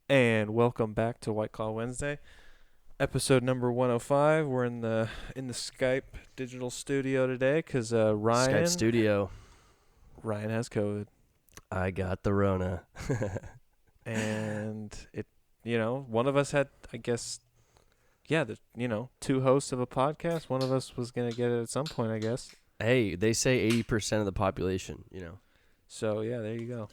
And welcome back to White Claw Wednesday, episode number 105. We're in the Skype digital studio today because Skype studio. Ryan has COVID, I got the Rona. and one of us had, two hosts of a podcast. One of us was gonna get it at some point, I guess. Hey, they say 80% of the population, So yeah, there you go.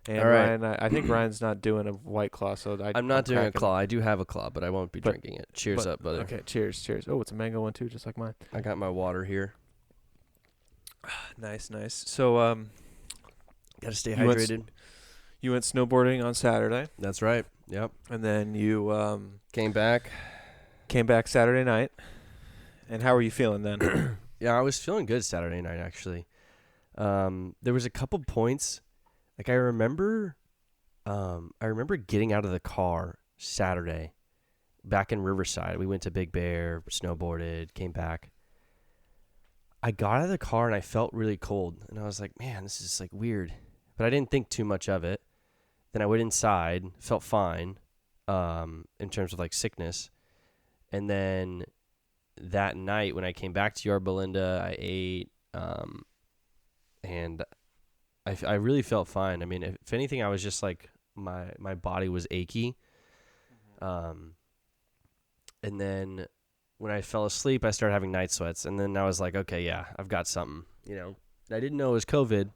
And all right. Ryan, I think Ryan's not doing a White Claw, so I'm not doing a claw. I do have a claw, but I won't be drinking it. Cheers up, brother. Okay, cheers. Oh, it's a mango one too, just like mine. I got my water here. Nice. So, Gotta stay hydrated. You went snowboarding on Saturday. That's right. Yep. And then you Came back Saturday night. And how were you feeling then? Yeah, I was feeling good Saturday night, actually. There was a couple points. Like, I remember getting out of the car Saturday back in Riverside. We went to Big Bear, snowboarded, came back. I got out of the car and I felt really cold. And I was like, man, this is like weird. But I didn't think too much of it. Then I went inside, felt fine in terms of like sickness. And then that night when I came back to Yorba Linda, I ate and I really felt fine. I mean, if anything, I was just like my body was achy. And then when I fell asleep, I started having night sweats. And then I was like, okay, yeah, I've got something. I didn't know it was COVID.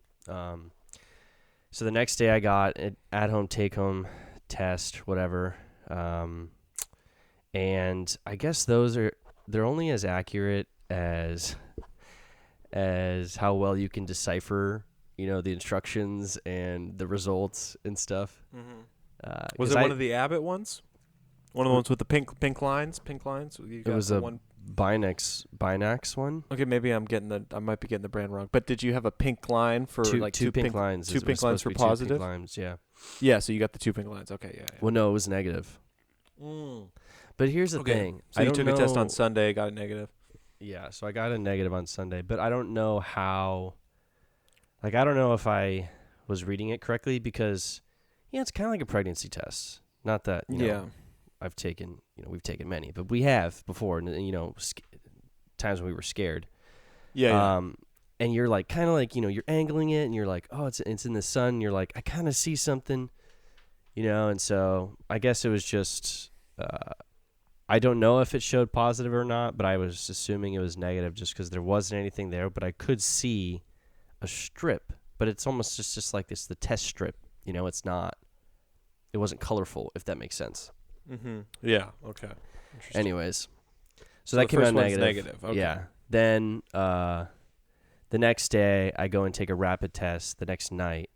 So the next day I got an at-home take-home test, whatever. And I guess they're only as accurate as how well you can decipher the instructions and the results and stuff. Mm-hmm. Was it one of the Abbott ones? One of the ones with the pink lines? Pink lines? It was a Binax one. Okay, maybe I might be getting the brand wrong. But did you have a pink line for two pink lines? Two pink lines for positive? 2 pink lines, yeah. Yeah, so you got the 2 pink lines. Okay, yeah. Well, no, it was negative. But here's the thing. So you took a test on Sunday, got a negative. Yeah, so I got a negative on Sunday, but I don't know how. Like, I don't know if I was reading it correctly because, it's kind of like a pregnancy test. Not that, I've taken, we've taken many, but we have before, and times when we were scared. Yeah. And you're like, kind of like, you're angling it, and you're like, oh, it's in the sun. And you're like, I kind of see something, and so I guess it was just, I don't know if it showed positive or not, but I was assuming it was negative just because there wasn't anything there, but I could see a strip, but it's almost just like this, the test strip, it wasn't colorful, if that makes sense. Mm-hmm. Yeah. Okay. Anyways, so that came out negative. Okay. Yeah. Then the next day I go and take a rapid test. The next night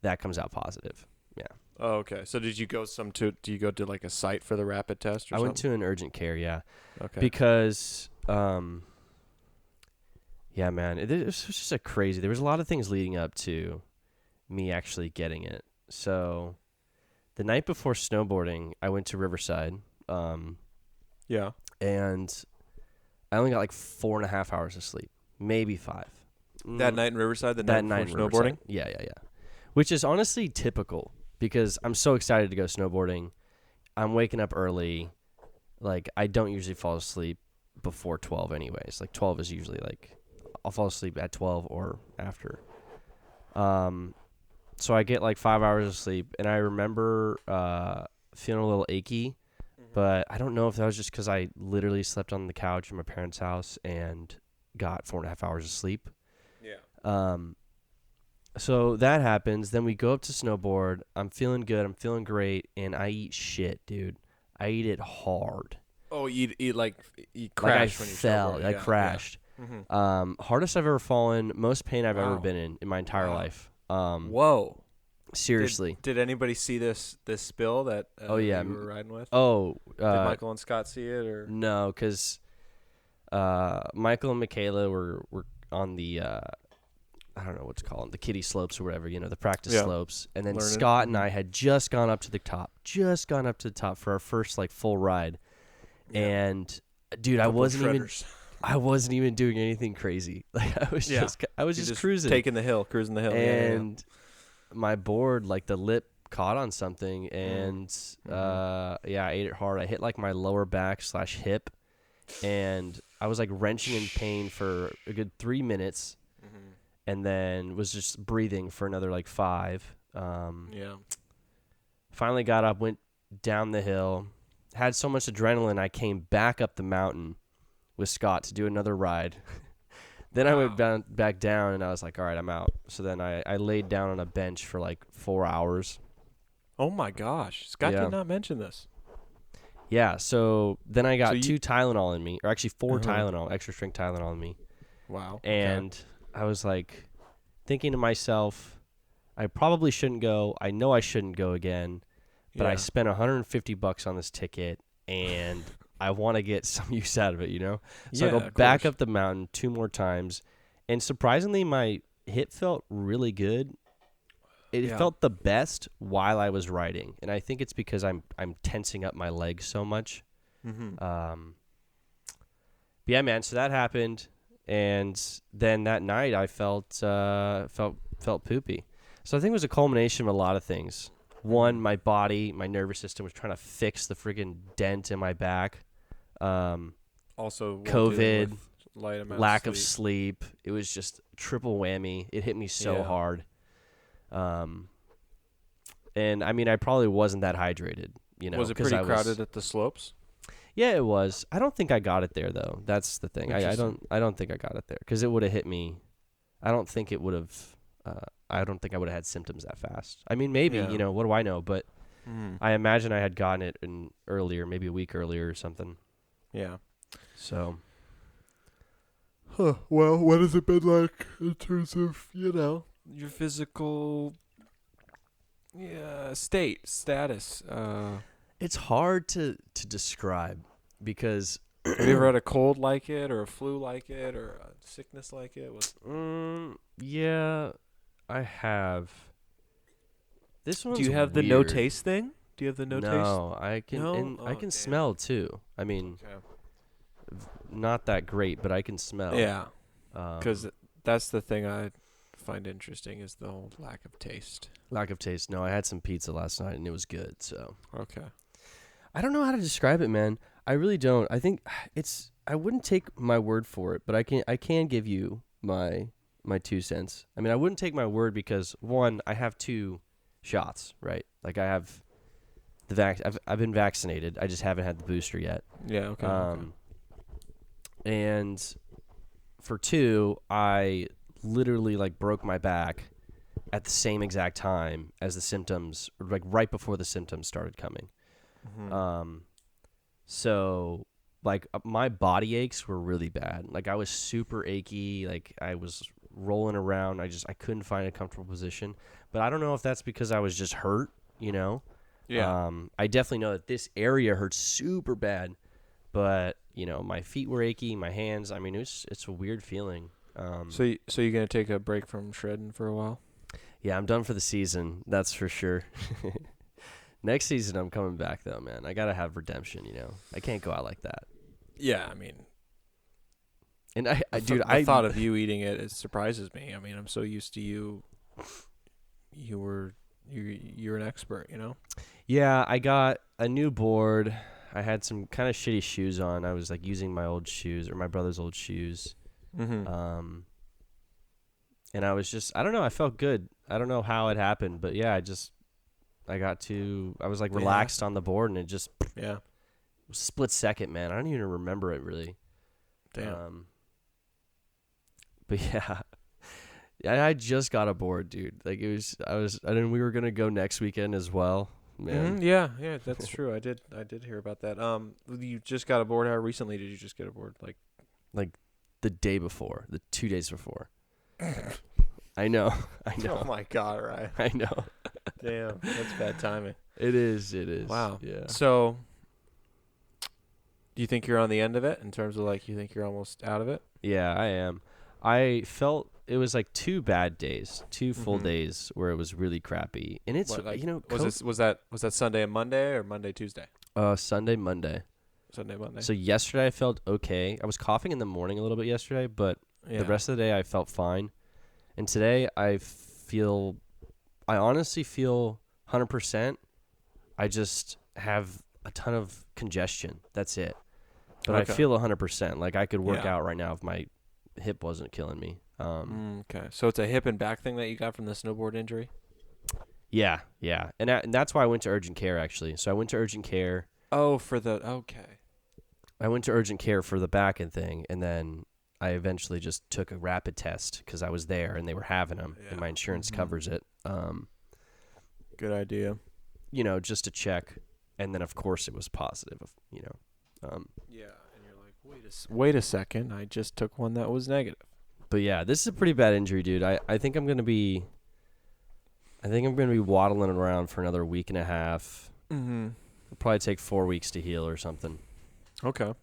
that comes out positive. Yeah. Oh, okay. So did you go do you go to like a site for the rapid test or I something? went to an urgent care, yeah. Okay. Because yeah, man, it was just there was a lot of things leading up to me actually getting it. So the night before snowboarding, I went to Riverside. Yeah. And I only got like 4.5 hours of sleep, maybe 5. That night in Riverside, that night before snowboarding? Yeah. Which is honestly typical because I'm so excited to go snowboarding. I'm waking up early. Like, I don't usually fall asleep before 12 anyways. Like, 12 is usually like, I'll fall asleep at 12 or after. So I get like 5 hours of sleep, and I remember feeling a little achy, but I don't know if that was just because I literally slept on the couch in my parents' house and got 4.5 hours of sleep. Yeah. So that happens. Then we go up to snowboard. I'm feeling good. I'm feeling great, and I eat shit, dude. I eat it hard. Oh, you crashed like when you fell. I crashed. Yeah. Mm-hmm. Hardest I've ever fallen. Most pain I've ever been in my entire life. Whoa. Seriously. Did anybody see this spill that you were riding with? Oh. Did Michael and Scott see it? Or no, because Michael and Michaela were on the, I don't know what to call them, the kiddie slopes or whatever, the practice slopes. And then Scott and I had just gone up to the top for our first like full ride. Yeah. And dude, I wasn't even doing anything crazy. Like I was just cruising. Cruising the hill. And my board, like the lip caught on something, and I ate it hard. I hit like my lower back / hip, and I was like wrenching in pain for a good 3 minutes, and then was just breathing for another like 5. Finally got up, went down the hill, had so much adrenaline, I came back up the mountain with Scott to do another ride. Then I went back down, and I was like, all right, I'm out. So then I laid down on a bench for like 4 hours. Oh, my gosh. Scott did not mention this. Yeah, so then I got 2 Tylenol in me, or actually 4 Tylenol, extra strength Tylenol in me. Wow. And I was like thinking to myself, I probably shouldn't go. I know I shouldn't go again, but I spent $150 on this ticket, and I want to get some use out of it, you know? So I go back up the mountain 2 more times, and surprisingly, my hip felt really good. It felt the best while I was riding, and I think it's because I'm tensing up my legs so much. But yeah, man. So that happened, and then that night I felt poopy. So I think it was a culmination of a lot of things. One, my body, my nervous system was trying to fix the friggin' dent in my back. Also, COVID, lack of of sleep. It was just triple whammy. It hit me so hard. And I mean, I probably wasn't that hydrated, you know. Was it pretty crowded at the slopes? Yeah, it was. I don't think I got it there though. That's the thing. I don't think I got it there because it would have hit me. I don't think it would have. I don't think I would have had symptoms that fast. I mean, maybe, you know, what do I know? But I imagine I had gotten it earlier, maybe a week earlier or something. Yeah. So. Well, what has it been like in terms of, you know, your physical status? It's hard to describe because. Have you ever had a cold like it, or a flu like it, or a sickness like it? Yeah, I have. This one's Do you have weird. the no taste thing? Do you have the no taste? No, I can. No? And I can smell too. I mean, not that great, but I can smell. Yeah, because that's the thing I find interesting is the whole lack of taste. Lack of taste. No, I had some pizza last night and it was good. So okay. I don't know how to describe it, man. I really don't. I think it's. I wouldn't take my word for it, but I can give you my 2 cents. I mean, I wouldn't take my word because one, I have 2 shots, right? Like I have the I've been vaccinated. I just haven't had the booster yet. Yeah. Okay. And for 2, I literally like broke my back at the same exact time as the symptoms, like right before the symptoms started coming. So like my body aches were really bad. Like I was super achy. Like I was rolling around. I couldn't find a comfortable position. But I don't know if that's because I was just hurt, you know? Yeah. I definitely know that this area hurts super bad. But, you know, my feet were achy, my hands. I mean, it's a weird feeling. So you're going to take a break from shredding for a while? Yeah, I'm done for the season. That's for sure. Next season, I'm coming back, though, man. I got to have redemption, you know? I can't go out like that. Yeah, I mean. And I thought of you eating it surprises me. I mean, I'm so used to you. You're an expert, you know? Yeah, I got a new board. I had some kind of shitty shoes on. I was like using my old shoes or my brother's old shoes. And I was just, I don't know, I felt good. I don't know how it happened, but yeah, I was like relaxed on the board and it just split second, man. I don't even remember it really. Damn. But yeah, I just got a board, dude. Like I didn't, we were going to go next weekend as well. Man. Yeah, that's true. I did hear about that. You just got a board. How recently did you just get a board? Like the day before, the 2 days before. I know. Oh my God, right? I know. Damn, that's bad timing. It is. Wow. Yeah. So, do you think you're on the end of it in terms of like you think you're almost out of it? Yeah, I am. I felt it was like 2 bad days, 2 full days where it was really crappy, and it's you know was that Sunday and Monday or Monday Tuesday? Sunday Monday. Sunday Monday. So yesterday I felt okay. I was coughing in the morning a little bit yesterday, but the rest of the day I felt fine, and today I honestly feel 100%. I just have a ton of congestion. That's it. But I feel 100%. Like I could work out right now if my hip wasn't killing me. Okay. So it's a hip and back thing that you got from the snowboard injury? Yeah. And that's why I went to urgent care, actually. So I went to urgent care. Oh, okay. I went to urgent care for the back and thing, and then I eventually just took a rapid test because I was there and they were having them, and my insurance covers it. Good idea. You know, just to check, and then of course it was positive. You know. Yeah, and you're like, wait a second, I just took one that was negative. But yeah, this is a pretty bad injury, dude. I think I'm gonna be waddling around for another week and a half. Mm-hmm. It'll probably take 4 weeks to heal or something. Okay.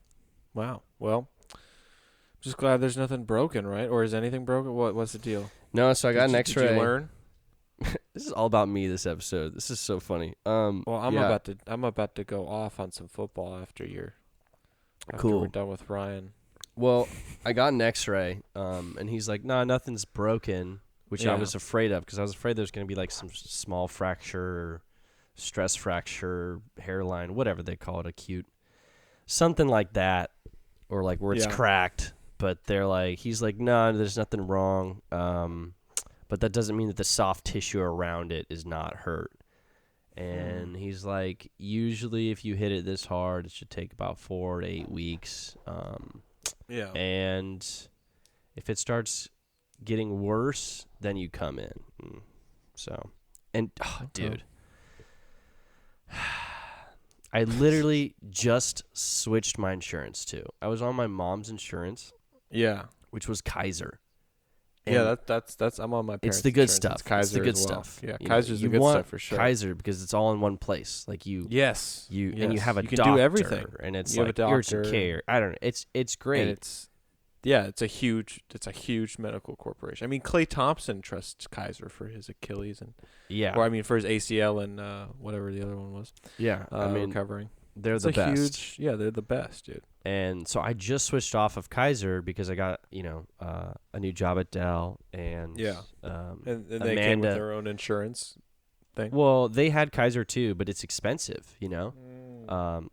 Wow. Well, just glad there's nothing broken, right? Or is anything broken? What's the deal? No, so I got an X-ray. Did you learn? This is all about me. This episode. This is so funny. Well, I'm about to go off on some football after we're done with Ryan. Well, I got an X-ray, and he's like, "Nah, nothing's broken," which I was afraid of because I was afraid there's going to be like some small fracture, or stress fracture, hairline, whatever they call it, acute, something like that, or like where it's cracked. But he's like, "Nah, there's nothing wrong." But that doesn't mean that the soft tissue around it is not hurt. And he's like, usually if you hit it this hard, it should take about 4 to 8 weeks. And if it starts getting worse, then you come in. So, and dude, I literally just switched my insurance too. I was on my mom's insurance. Yeah. Which was Kaiser. And that's I'm on my parents' It's the good insurance. stuff. It's Kaiser it's the good as well. stuff. Yeah, you Kaiser's the good stuff for sure. Kaiser because it's all in one place. Like you. Yes. And you have a you can doctor. do everything. And it's you like urgent care. I don't know. It's great. And it's a huge medical corporation. I mean, Klay Thompson trusts Kaiser for his Achilles for his ACL and whatever the other one was. Yeah. I mean, recovering. They're the best. They're the best, dude. And so I just switched off of Kaiser because I got, a new job at Dell and and they came with their own insurance thing. Well, they had Kaiser too, but it's expensive, So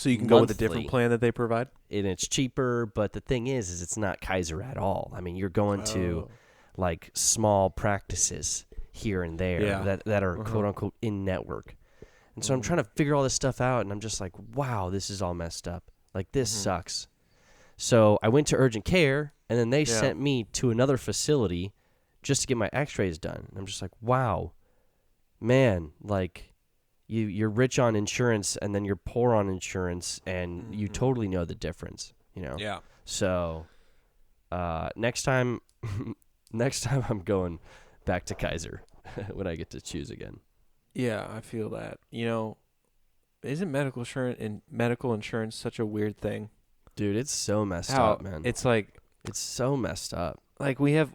you can go with a different plan that they provide? And it's cheaper, but the thing is it's not Kaiser at all. I mean, you're going to like small practices here and there that are quote unquote in network. And so I'm trying to figure all this stuff out, and I'm just like, wow, this is all messed up. Like, this sucks. So I went to urgent care, and then they sent me to another facility just to get my x-rays done. And I'm just like, wow, man, like, you're rich on insurance, and then you're poor on insurance, and you totally know the difference, Yeah. So next time I'm going back to Kaiser when I get to choose again. Yeah, I feel that. Isn't medical insurance such a weird thing? Dude, it's so messed up, man. It's like it's so messed up. Like we have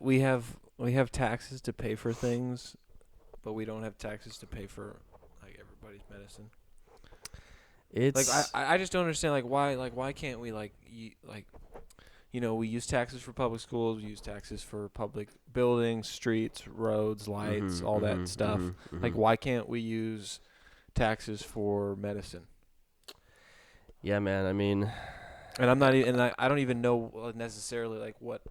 taxes to pay for things, but we don't have taxes to pay for like everybody's medicine. It's like I just don't understand why can't we we use taxes for public schools, we use taxes for public buildings, streets, roads, lights, all that stuff. Like, why can't we use taxes for medicine? Yeah, man. I mean, and I'm not even, and I don't even know necessarily like what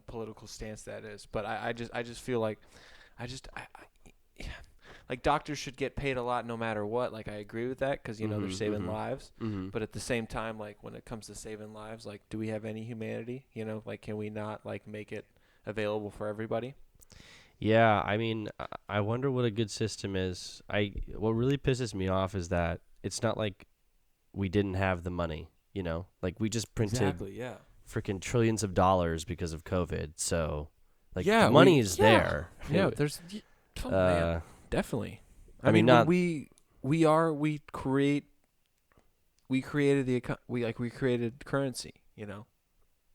political stance that is, but I just feel like like doctors should get paid a lot no matter what. Like I agree with that because they're saving lives. But at the same time, like when it comes to saving lives, like do we have any humanity? Like can we not like make it available for everybody? Yeah, I mean, I wonder what a good system is. What really pisses me off is that it's not like we didn't have the money. Like we just printed freaking trillions of dollars because of COVID. So like the money is there. Yeah, there's man. Definitely. I mean, we created currency,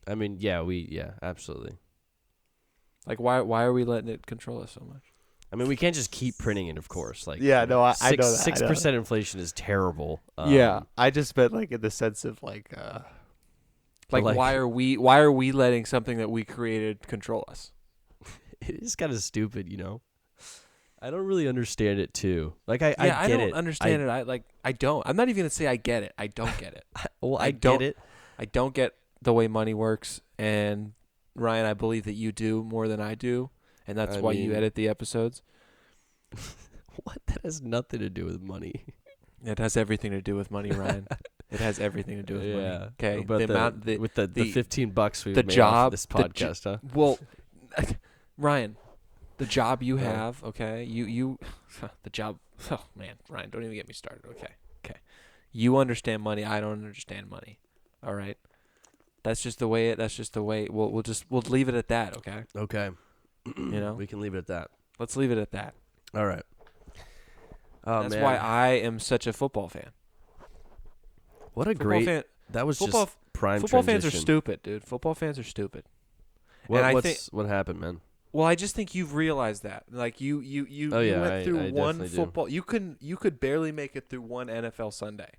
I mean, absolutely. Like why are we letting it control us so much? I mean, we can't just keep printing it, of course. Like I know that. 6% inflation is terrible. I just meant like in the sense of like why are we letting something that we created control us? It is kind of stupid, I don't really understand it too. Like I I get don't it. understand it. I don't. I'm not even gonna say I get it. I don't get it. Well, I don't get it. I don't get the way money works, and Ryan, I believe that you do more than I do, and that's why you edit the episodes. What? That has nothing to do with money. It has everything to do with money, Ryan. It has everything to do with money. Okay, but with the $15 we've made off this podcast, huh? Well, Ryan, the job you have, okay, you the job. Oh man, Ryan, don't even get me started. Okay, you understand money. I don't understand money. All right, that's just the way. We'll leave it at that. Okay. Okay. We can leave it at that. Let's leave it at that. All right. Oh, that's why I am such a football fan. What a that was just prime football transition. Fans are stupid, dude. Football fans are stupid. What happened, man? Well, I just think you've realized that. Like you went through one football. You could barely make it through one NFL Sunday.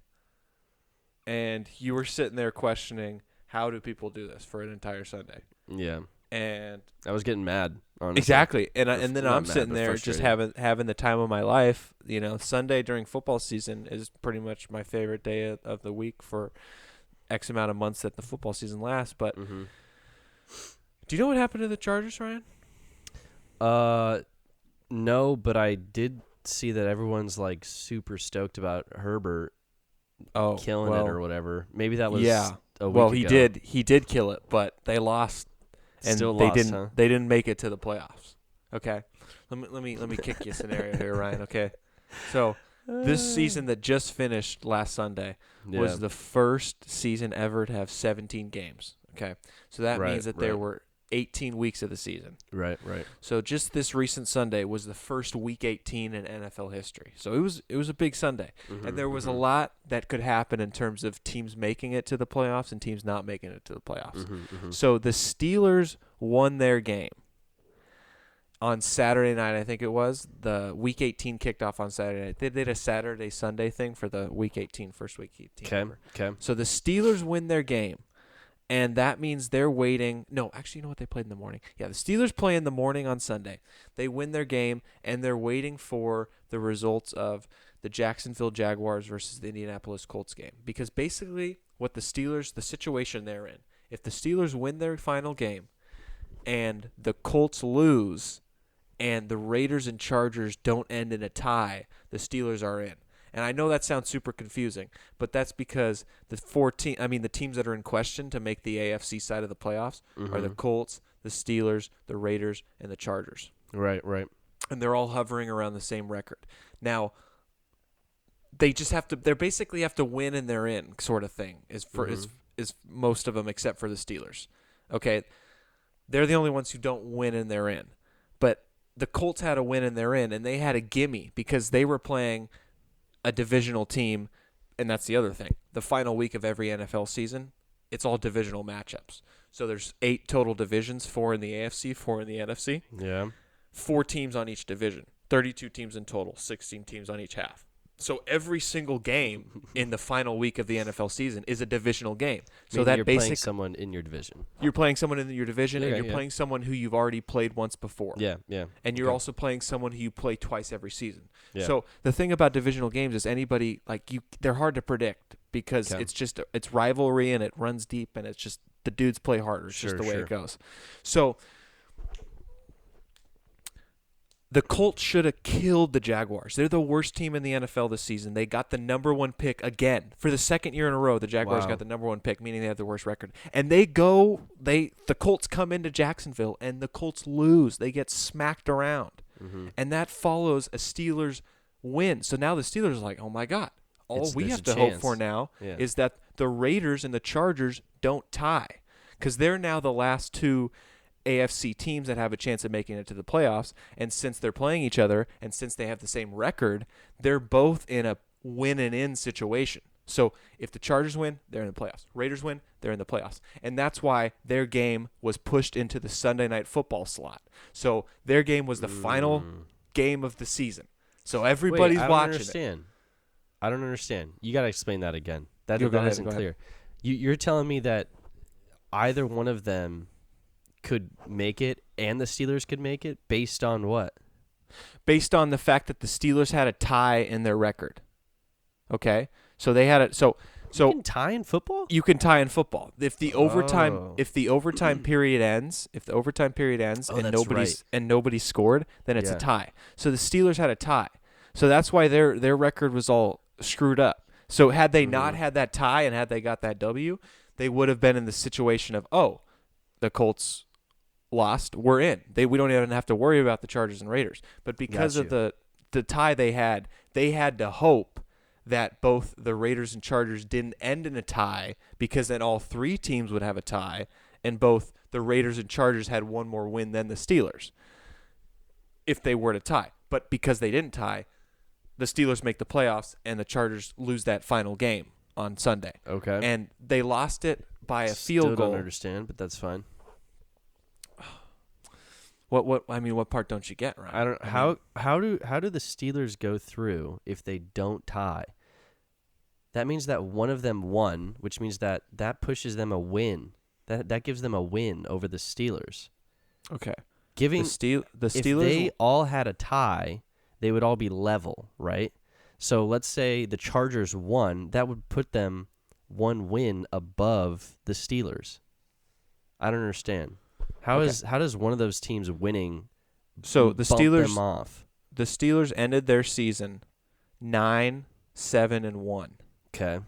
And you were sitting there questioning, how do people do this for an entire Sunday? Yeah. And I was getting mad, honestly. Exactly. And then I'm sitting there just having the time of my life. Sunday during football season is pretty much my favorite day of the week for X amount of months that the football season lasts. But do you know what happened to the Chargers, Ryan? No, but I did see that everyone's like super stoked about Herbert killing it or whatever. Maybe that was a week ago. He did kill it, but they lost. And they didn't make it to the playoffs. Okay, let me kick you a scenario here, Ryan. Okay, so this season that just finished last Sunday was the first season ever to have 17 games. Okay, so that means that there were 18 weeks of the season. Right. So just this recent Sunday was the first week 18 in NFL history. So it was a big Sunday, and there was a lot that could happen in terms of teams making it to the playoffs and teams not making it to the playoffs. So the Steelers won their game on Saturday night. I think it was the week 18 kicked off on Saturday night. They did a Saturday Sunday thing for the week 18, first week 18. Okay. So the Steelers win their game. And that means they're waiting. No, actually, you know what? They played in the morning. Yeah, the Steelers play in the morning on Sunday. They win their game, and they're waiting for the results of the Jacksonville Jaguars versus the Indianapolis Colts game. Because basically, the situation they're in, if the Steelers win their final game and the Colts lose and the Raiders and Chargers don't end in a tie, the Steelers are in. And I know that sounds super confusing, but that's because the teams that are in question to make the AFC side of the playoffs are the Colts, the Steelers, the Raiders, and the Chargers. Right. And they're all hovering around the same record. Now, they basically have to win and they're in, sort of thing, is most of them except for the Steelers. Okay? They're the only ones who don't win and they're in. But the Colts had a win and they're in, and they had a gimme because they were playing a divisional team, and that's the other thing. The final week of every NFL season, it's all divisional matchups. So there's 8 total divisions, 4 in the AFC, 4 in the NFC. Yeah. 4 teams on each division. 32 teams in total, 16 teams on each half. So every single game in the final week of the NFL season is a divisional game. So that you're playing someone in your division. You're playing someone in your division, and you're playing someone who you've already played once before. Yeah. And you're also playing someone who you play twice every season. Yeah. So the thing about divisional games is they're hard to predict because it's rivalry and it runs deep and it's just the dudes play harder. It's just the way it goes. So the Colts should have killed the Jaguars. They're the worst team in the NFL this season. They got the number 1 pick again. For the second year in a row, the Jaguars got the number 1 pick, meaning they have the worst record. And the Colts come into Jacksonville, and the Colts lose. They get smacked around. And that follows a Steelers win. So now the Steelers are like, oh, my God. All we have to hope for now is that the Raiders and the Chargers don't tie because they're now the last 2 AFC teams that have a chance of making it to the playoffs, and since they're playing each other and since they have the same record, they're both in a win and in situation. So if the Chargers win, they're in the playoffs. Raiders win, they're in the playoffs. And that's why their game was pushed into the Sunday Night Football slot. So their game was the final game of the season. So everybody's watching it. I don't understand. You got to explain that again. That isn't clear. You're telling me that either one of them could make it and the Steelers could make it based on what? based on the fact that the Steelers had a tie in their record. Okay? So they had it. So you can tie in football? You can tie in football. If the overtime period ends, and nobody scored, then it's a tie. So the Steelers had a tie. So that's why their record was all screwed up. So had they not had that tie and had they got that W, they would have been in the situation of, oh, the Colts lost, we're in. We don't even have to worry about the Chargers and Raiders. But because of the tie they had to hope that both the Raiders and Chargers didn't end in a tie, because then all three teams would have a tie, and both the Raiders and Chargers had one more win than the Steelers if they were to tie. But because they didn't tie, the Steelers make the playoffs and the Chargers lose that final game on Sunday. Okay. And they lost it by a field goal. Don't understand, but that's fine. What part don't you get, right? I don't. How do the Steelers go through if they don't tie? That means that one of them won, which means that pushes them a win. That gives them a win over the Steelers. Okay. The Steelers. If they all had a tie, they would all be level, right? So let's say the Chargers won. That would put them one win above the Steelers. I don't understand. How does one of those teams winning bump them off? The Steelers ended their season 9-7-1.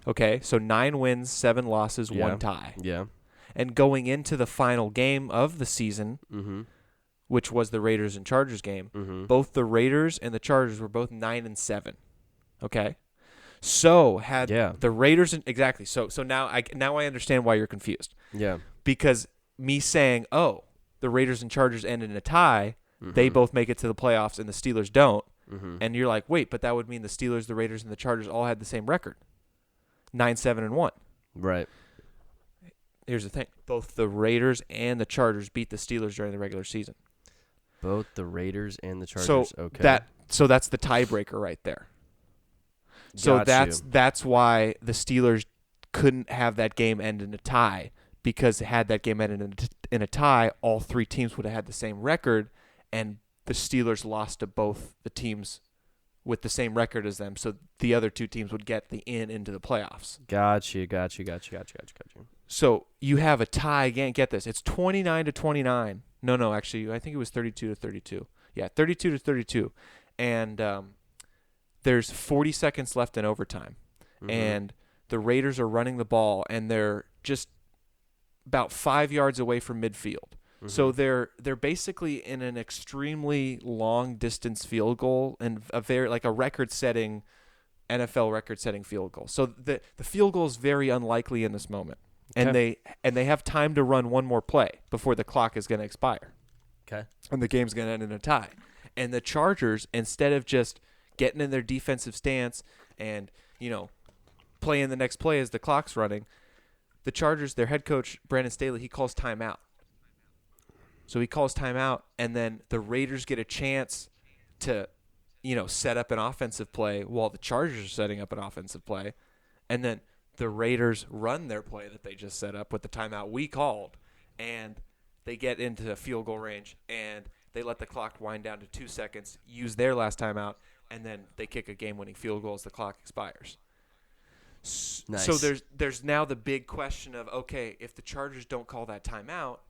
Okay. So 9 wins, 7 losses, 1 tie. Yeah. And going into the final game of the season, which was the Raiders and Chargers game, both the Raiders and the Chargers were both 9-7. Okay. So had the Raiders exactly. So now I understand why you're confused. Yeah. Because me saying, oh, the Raiders and Chargers end in a tie, they both make it to the playoffs and the Steelers don't. And you're like, wait, but that would mean the Steelers, the Raiders, and the Chargers all had the same record. 9-7-1. Right. Here's the thing. Both the Raiders and the Chargers beat the Steelers during the regular season. Both the Raiders and the Chargers. So that's the tiebreaker right there. So that's why the Steelers couldn't have that game end in a tie, because had that game ended in a tie, all three teams would have had the same record, and the Steelers lost to both the teams with the same record as them, so the other two teams would get the into the playoffs. Got you. So you have a tie again. Get this. It's 29-29. No, actually, I think it was 32-32. Yeah, 32-32. And there's 40 seconds left in overtime. And the Raiders are running the ball, and they're just about 5 yards away from midfield. So they're basically in an extremely long distance field goal, and a record-setting NFL record-setting field goal. So the field goal is very unlikely in this moment. Okay. And they have time to run one more play before the clock is going to expire. Okay. And the game's going to end in a tie. And the Chargers, instead of just getting in their defensive stance and, playing the next play as the clock's running, the Chargers, their head coach, Brandon Staley, he calls timeout. So he calls timeout, and then the Raiders get a chance to, set up an offensive play while the Chargers are setting up an offensive play. And then the Raiders run their play that they just set up with the timeout we called, and they get into field goal range, and they let the clock wind down to 2 seconds, use their last timeout, and then they kick a game-winning field goal as the clock expires. Nice. So there's now the big question of, okay, if the Chargers don't call that timeout,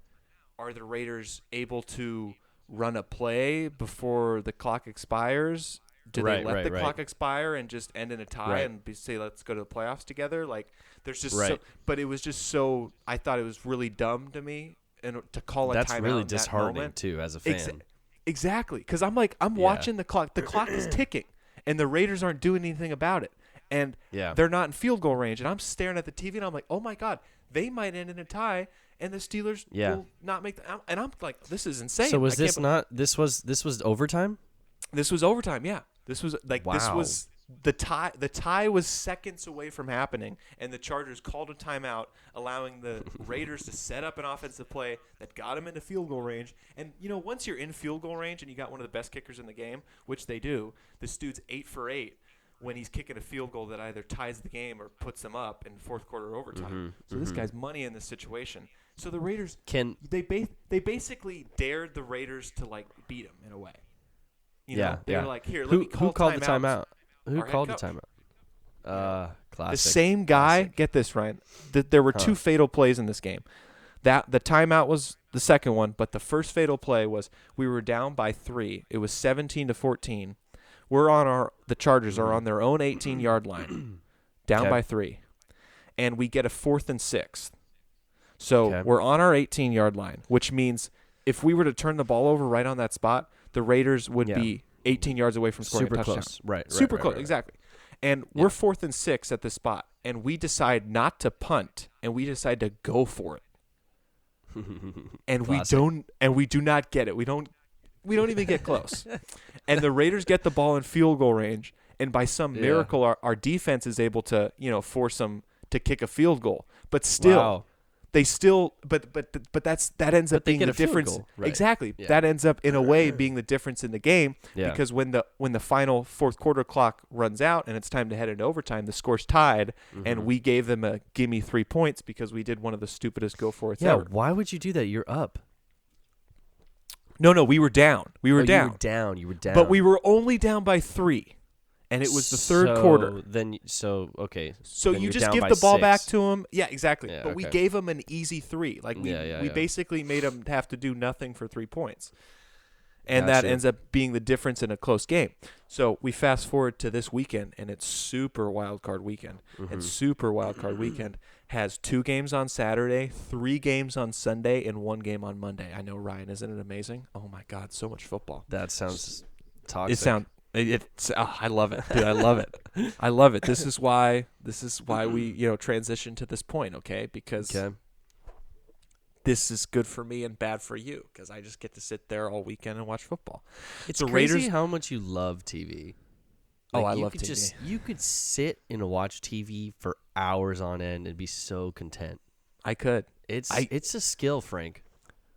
are the Raiders able to run a play before the clock expires? Do they let the clock expire and just end in a tie and say, let's go to the playoffs together? Like, there's just but it was just so, I thought it was really dumb to me and to call a timeout. That's really disheartening too, as a fan. Exactly, because I'm watching the clock. The clock is ticking, and the Raiders aren't doing anything about it. And they're not in field goal range. And I'm staring at the TV, and I'm like, oh, my God, they might end in a tie, and the Steelers will not make the – and I'm like, this is insane. So was this not – this was overtime? This was overtime, yeah. This was – this was the tie. The tie was seconds away from happening, and the Chargers called a timeout, allowing the Raiders to set up an offensive play that got them into field goal range. And, once you're in field goal range and you got one of the best kickers in the game, which they do, this dude's 8 for 8. When he's kicking a field goal that either ties the game or puts them up in fourth quarter overtime. So this guy's money in this situation. So the Raiders they basically dared the Raiders to beat him in a way. They were like, here, let me call who called the timeout. timeout? Who Our head called the coach. timeout? Classic. The same guy. Classic. Get this, Ryan. There were two fatal plays in this game. That the timeout was the second one, but the first fatal play was we were down by 3. It was 17-14. The Chargers are on their own 18-yard line, down by 3, and we get a 4th and 6. So we're on our 18-yard line, which means if we were to turn the ball over right on that spot, the Raiders would be 18 yards away from scoring a touchdown. Close. Right. Super close, exactly. And we're 4th and 6 at this spot, and we decide not to punt, and we decide to go for it. And we do not get it. We don't even get close. And the Raiders get the ball in field goal range, and by some miracle our defense is able to, force them to kick a field goal. But still they still but that ends up being the difference. Right. Exactly. Yeah. That ends up in a way being the difference in the game because when the final fourth quarter clock runs out and it's time to head into overtime, the score's tied and we gave them a gimme 3 points because we did one of the stupidest go for it ever. Why would you do that? You're up. No, we were down. We were down. You were down. But we were only down by 3. And it was the third quarter. Okay. So you just give the ball back to him. Yeah, exactly. But we gave him an easy 3. Like we basically made him have to do nothing for 3 points. And that ends up being the difference in a close game. So we fast forward to this weekend, and it's Super Wild Card Weekend. And Super Wild Card Weekend has 2 games on Saturday, 3 games on Sunday, and 1 game on Monday. I know, Ryan. Isn't it amazing? Oh, my God. So much football. That sounds toxic. I love it, dude. I love it. I love it. This is why we transition to this point, okay? Because this is good for me and bad for you because I just get to sit there all weekend and watch football. It's crazy how much you love TV. I love TV. You could sit and watch TV for hours on end and be so content. I could. It's a skill, Frank.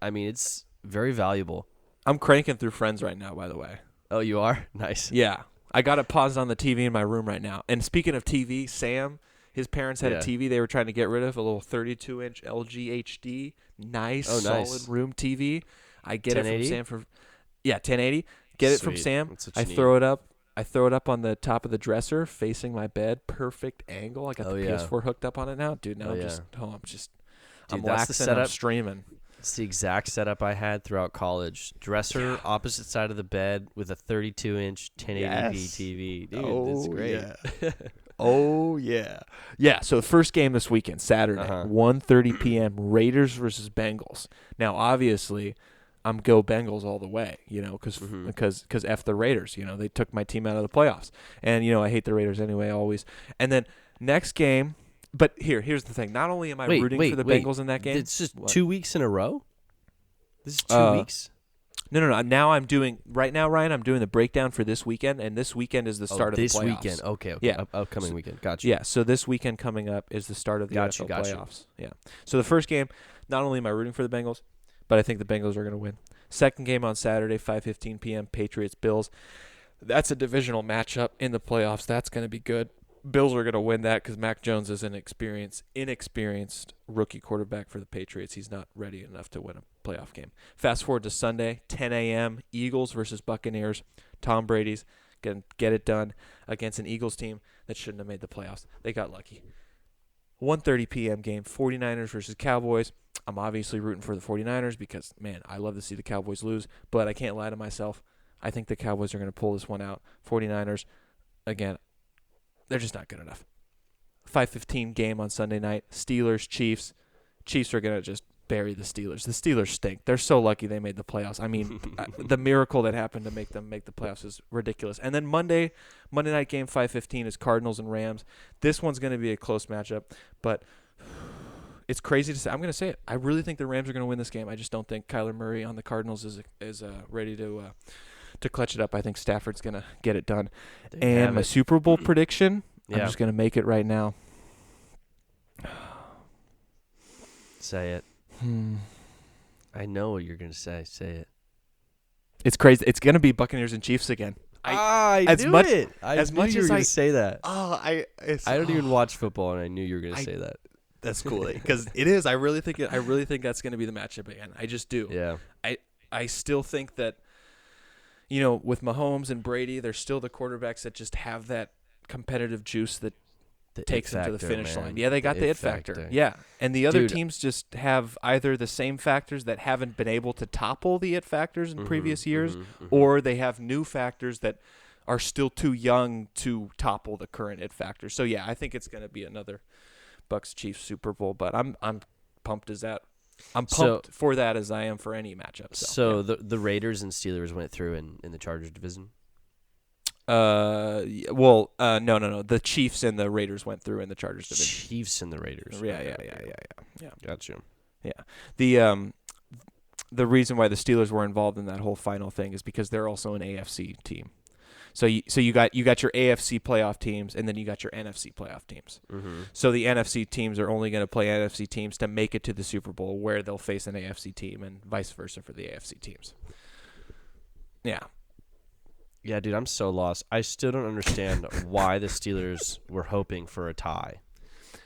I mean, it's very valuable. I'm cranking through Friends right now, by the way. Oh, you are? Nice. Yeah. I got it paused on the TV in my room right now. And speaking of TV, Sam, his parents had a TV they were trying to get rid of, a little 32-inch LG HD, solid room TV. I get it from Sam for 1080. Get it from Sam. I throw it up. I throw it up on the top of the dresser facing my bed, perfect angle. I got the PS4 hooked up on it now. Dude, I'm waxing, I'm streaming. It's the exact setup I had throughout college. Dresser, opposite side of the bed with a 32-inch 1080p TV. Dude, that's great. Yeah. Oh, yeah. Yeah, so the first game this weekend, Saturday, 1:30 p.m., Raiders versus Bengals. Now, obviously, I'm go Bengals all the way, because F the Raiders. They took my team out of the playoffs. And, I hate the Raiders anyway, always. And then next game. But here's the thing. Not only am I rooting for the Bengals in that game. It's just 2 weeks in a row? This is 2 weeks? No. Now right now, Ryan, I'm doing the breakdown for this weekend, and this weekend is the start of the playoffs. This weekend. Okay. Yeah. Upcoming weekend. Gotcha. Yeah, so this weekend coming up is the start of the NFL playoffs. Yeah. So the first game, not only am I rooting for the Bengals, but I think the Bengals are going to win. Second game on Saturday, 5:15 p.m., Patriots-Bills. That's a divisional matchup in the playoffs. That's going to be good. Bills are going to win that because Mac Jones is an inexperienced rookie quarterback for the Patriots. He's not ready enough to win a playoff game. Fast forward to Sunday, 10 a.m., Eagles versus Buccaneers. Tom Brady's going to get it done against an Eagles team that shouldn't have made the playoffs. They got lucky. 1:30 p.m. game, 49ers versus Cowboys. I'm obviously rooting for the 49ers because, man, I love to see the Cowboys lose, but I can't lie to myself. I think the Cowboys are going to pull this one out. 49ers, again, they're just not good enough. 5:15 game on Sunday night. Steelers, Chiefs. Chiefs are going to just bury the Steelers. The Steelers stink. They're so lucky they made the playoffs. I mean, the miracle that happened to make them make the playoffs is ridiculous. And then Monday night game, 5:15 is Cardinals and Rams. This one's going to be a close matchup, but it's crazy to say. I'm going to say it. I really think the Rams are going to win this game. I just don't think Kyler Murray on the Cardinals is ready to clutch it up. I think Stafford's going to get it done. And my Super Bowl prediction, I'm just going to make it right now. Say it. I know what you're going to say. Say it. It's crazy. It's going to be Buccaneers and Chiefs again. I knew it. I knew you were going to say that. I don't even watch football, and I knew you were going to say that. That's cool because it is. I really think that's going to be the matchup again. I just do. Yeah. I still think that, with Mahomes and Brady, they're still the quarterbacks that just have that competitive juice that takes them to the finish line. Yeah, they got the it factor. Yeah. And the other teams just have either the same factors that haven't been able to topple the it factors in previous years, or they have new factors that are still too young to topple the current it factors. So, yeah, I think it's going to be another Bucs-Chiefs Super Bowl, but I'm pumped as that. I'm pumped for that as I am for any matchup. So the Raiders and Steelers went through in the Chargers division? No. The Chiefs and the Raiders went through in the Chargers division. Chiefs and the Raiders. Yeah. Gotcha. Yeah. The reason why the Steelers were involved in that whole final thing is because they're also an AFC team. So you got your AFC playoff teams, and then you got your NFC playoff teams. Mm-hmm. So the NFC teams are only going to play NFC teams to make it to the Super Bowl, where they'll face an AFC team, and vice versa for the AFC teams. Yeah. Yeah, dude, I'm so lost. I still don't understand why the Steelers were hoping for a tie,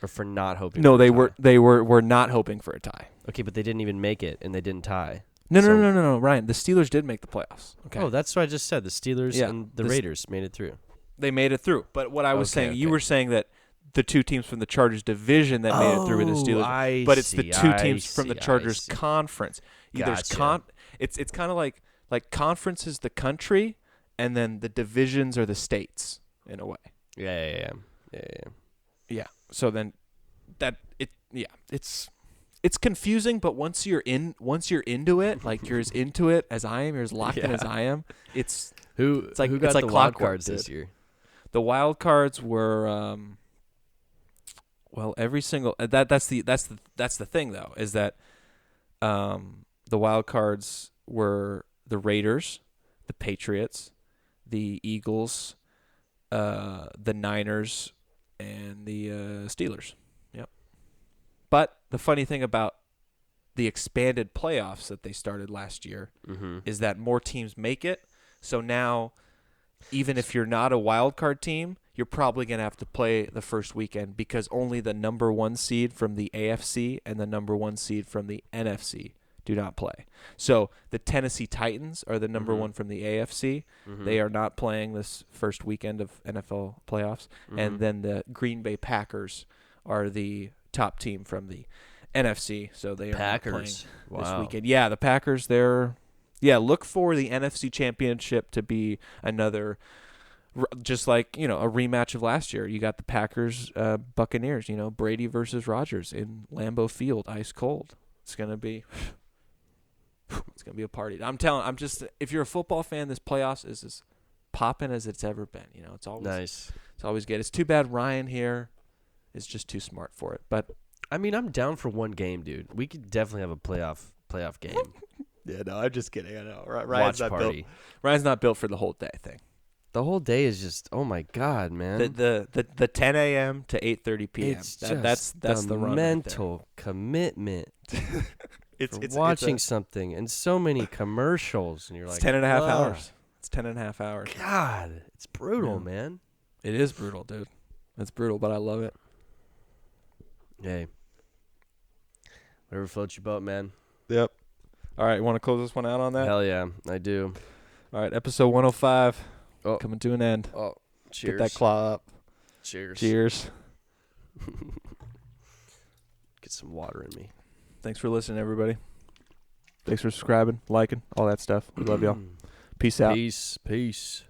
or for not hoping. No, they were not hoping for a tie. Okay, but they didn't even make it, and they didn't tie. No, Ryan. The Steelers did make the playoffs. Okay. Oh, that's what I just said. The Steelers and the Raiders made it through. They made it through. But what I was saying, you were saying that the two teams from the Chargers division that made it through were the Steelers. But it's the two teams from the Chargers conference. Gotcha. It's kind of like conference is the country, and then the divisions are the states in a way. Yeah. So then it's confusing, but once you're into it, like you're as into it as I am, you're as locked in as I am. Who got the wild cards this year? The wild cards were every single that's the thing though, is that the wild cards were the Raiders, the Patriots, the Eagles, the Niners, and the Steelers. Yep. But the funny thing about the expanded playoffs that they started last year is that more teams make it. So now, even if you're not a wild card team, you're probably going to have to play the first weekend, because only the number 1 seed from the AFC and the number 1 seed from the NFC do not play. So the Tennessee Titans are the number 1 from the AFC. They are not playing this first weekend of NFL playoffs. And then the Green Bay Packers are the top team from the NFC. So they are not playing this weekend. Yeah, the Packers, look for the NFC Championship to be another, just like, a rematch of last year. You got the Packers, Buccaneers, Brady versus Rodgers in Lambeau Field, ice cold. It's going to be a party. If you're a football fan, this playoffs is as popping as it's ever been. It's always nice. It's always good. It's too bad Ryan here is just too smart for it. But I mean, I'm down for one game, dude. We could definitely have a playoff game. Yeah, no, I'm just kidding. I know. Ryan's not built for the whole day thing. The whole day is just, oh my god, man. The 10 a.m. to 8:30 p.m. That's the run. Mental commitment. It's watching something and so many commercials, and you're like, 10 and a half hours. It's 10 and a half hours. God, it's brutal, man. It is brutal, dude. It's brutal, but I love it. Hey, whatever floats your boat, man. Yep. All right, you want to close this one out on that? Hell yeah, I do. All right, episode 105 coming to an end. Oh, cheers. Get that claw up. Cheers. Get some water in me. Thanks for listening, everybody. Thanks for subscribing, liking, all that stuff. We love y'all. Peace out. Peace.